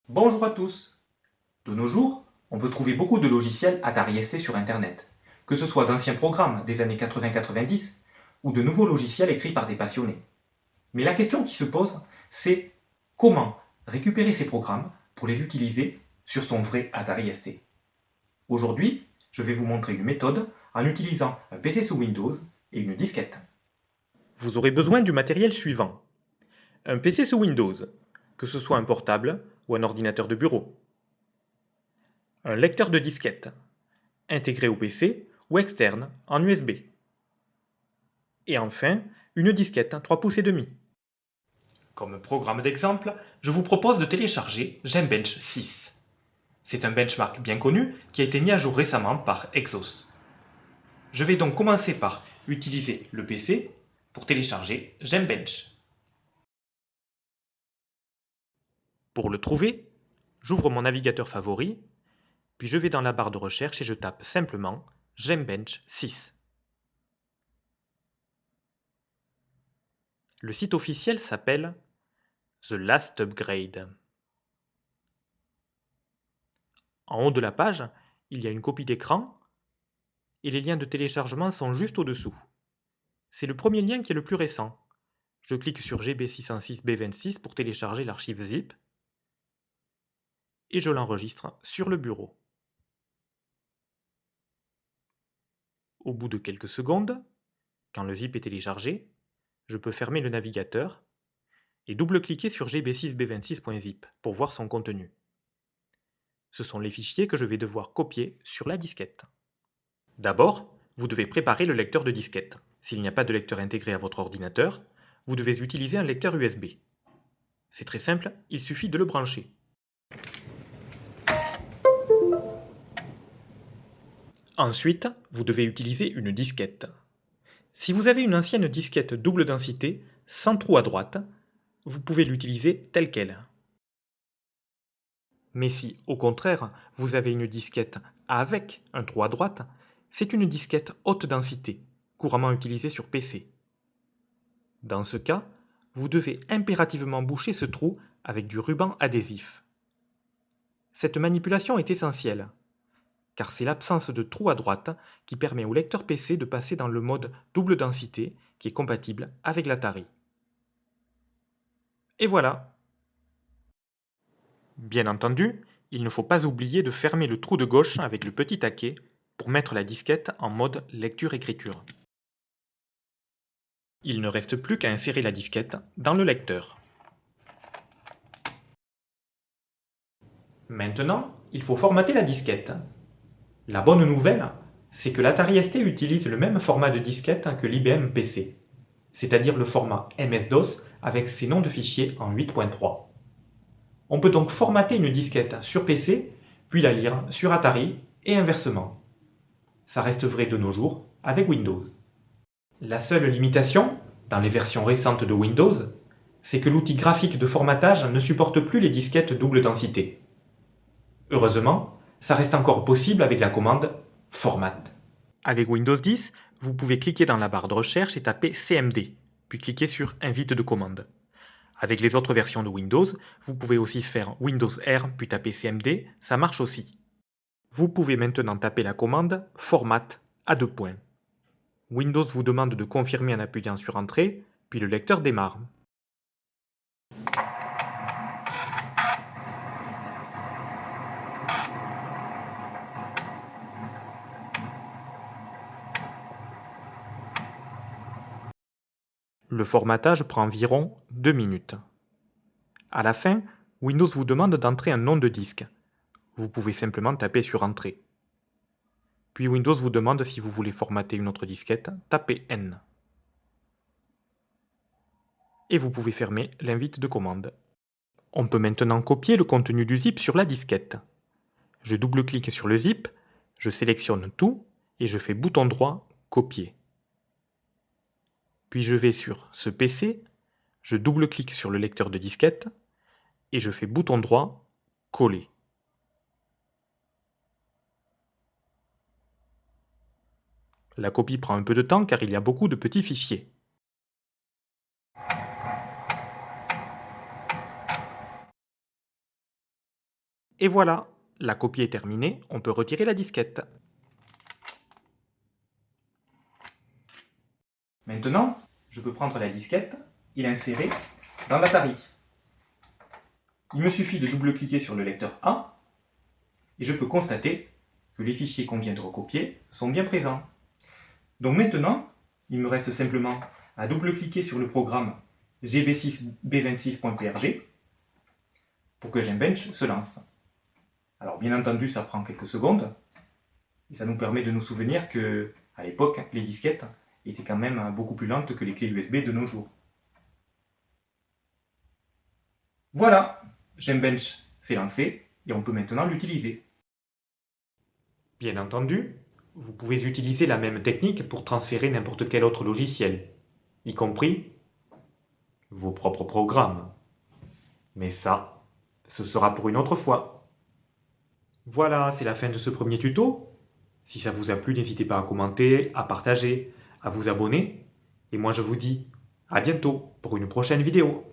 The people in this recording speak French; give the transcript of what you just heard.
Bonjour à tous. De nos jours, on peut trouver beaucoup de logiciels Atari ST sur Internet, que ce soit d'anciens programmes des années 80-90 ou de nouveaux logiciels écrits par des passionnés. Mais la question qui se pose, c'est comment récupérer ces programmes pour les utiliser sur son vrai Atari ST. Aujourd'hui, je vais vous montrer une méthode en utilisant un PC sous Windows et une disquette. Vous aurez besoin du matériel suivant. Un PC sous Windows, que ce soit un portable ou un ordinateur de bureau. Un lecteur de disquette, intégré au PC ou externe en USB. Et enfin, une disquette 3 pouces et demi. Comme programme d'exemple, je vous propose de télécharger Geekbench 6. C'est un benchmark bien connu qui a été mis à jour récemment par Exos. Je vais donc commencer par utiliser le PC pour télécharger Geekbench. Pour le trouver, j'ouvre mon navigateur favori, puis je vais dans la barre de recherche et je tape simplement Geekbench 6. Le site officiel s'appelle The Last Upgrade. En haut de la page, il y a une copie d'écran et les liens de téléchargement sont juste au-dessous. C'est le premier lien qui est le plus récent. Je clique sur GB606B26 pour télécharger l'archive zip et je l'enregistre sur le bureau. Au bout de quelques secondes, quand le zip est téléchargé, je peux fermer le navigateur et double-cliquer sur gb6b26.zip pour voir son contenu. Ce sont les fichiers que je vais devoir copier sur la disquette. D'abord, vous devez préparer le lecteur de disquette. S'il n'y a pas de lecteur intégré à votre ordinateur, vous devez utiliser un lecteur USB. C'est très simple, il suffit de le brancher. Ensuite, vous devez utiliser une disquette. Si vous avez une ancienne disquette double densité, sans trou à droite, vous pouvez l'utiliser telle qu'elle. Mais si, au contraire, vous avez une disquette avec un trou à droite, c'est une disquette haute densité, couramment utilisée sur PC. Dans ce cas, vous devez impérativement boucher ce trou avec du ruban adhésif. Cette manipulation est essentielle, car c'est l'absence de trou à droite qui permet au lecteur PC de passer dans le mode double densité qui est compatible avec l'Atari. Et voilà! Bien entendu, il ne faut pas oublier de fermer le trou de gauche avec le petit taquet pour mettre la disquette en mode lecture-écriture. Il ne reste plus qu'à insérer la disquette dans le lecteur. Maintenant, il faut formater la disquette. La bonne nouvelle, c'est que l'Atari ST utilise le même format de disquette que l'IBM PC, c'est-à-dire le format MS-DOS avec ses noms de fichiers en 8.3. On peut donc formater une disquette sur PC, puis la lire sur Atari et inversement. Ça reste vrai de nos jours avec Windows. La seule limitation, dans les versions récentes de Windows, c'est que l'outil graphique de formatage ne supporte plus les disquettes double densité. Heureusement, ça reste encore possible avec la commande Format. Avec Windows 10, vous pouvez cliquer dans la barre de recherche et taper CMD, puis cliquer sur Invite de commande. Avec les autres versions de Windows, vous pouvez aussi faire Windows R puis taper CMD, ça marche aussi. Vous pouvez maintenant taper la commande Format à 2 points. Windows vous demande de confirmer en appuyant sur Entrée, puis le lecteur démarre. Le formatage prend environ 2 minutes. À la fin, Windows vous demande d'entrer un nom de disque. Vous pouvez simplement taper sur Entrée. Puis Windows vous demande si vous voulez formater une autre disquette, tapez N. Et vous pouvez fermer l'invite de commande. On peut maintenant copier le contenu du zip sur la disquette. Je double-clique sur le zip, je sélectionne tout et je fais bouton droit Copier. Puis je vais sur ce PC, je double-clique sur le lecteur de disquette et je fais bouton droit Coller. La copie prend un peu de temps car il y a beaucoup de petits fichiers. Et voilà, la copie est terminée, on peut retirer la disquette. Maintenant, je peux prendre la disquette et l'insérer dans l'Atari. Il me suffit de double-cliquer sur le lecteur A et je peux constater que les fichiers qu'on vient de recopier sont bien présents. Donc maintenant, il me reste simplement à double-cliquer sur le programme gb6b26.prg pour que GEMBench se lance. Alors bien entendu, ça prend quelques secondes et ça nous permet de nous souvenir que, à l'époque, les disquettes étaient quand même beaucoup plus lentes que les clés USB de nos jours. Voilà, GEMBench s'est lancé et on peut maintenant l'utiliser. Bien entendu, vous pouvez utiliser la même technique pour transférer n'importe quel autre logiciel, y compris vos propres programmes. Mais ça, ce sera pour une autre fois. Voilà, c'est la fin de ce premier tuto. Si ça vous a plu, n'hésitez pas à commenter, à partager, à vous abonner. Et moi je vous dis à bientôt pour une prochaine vidéo.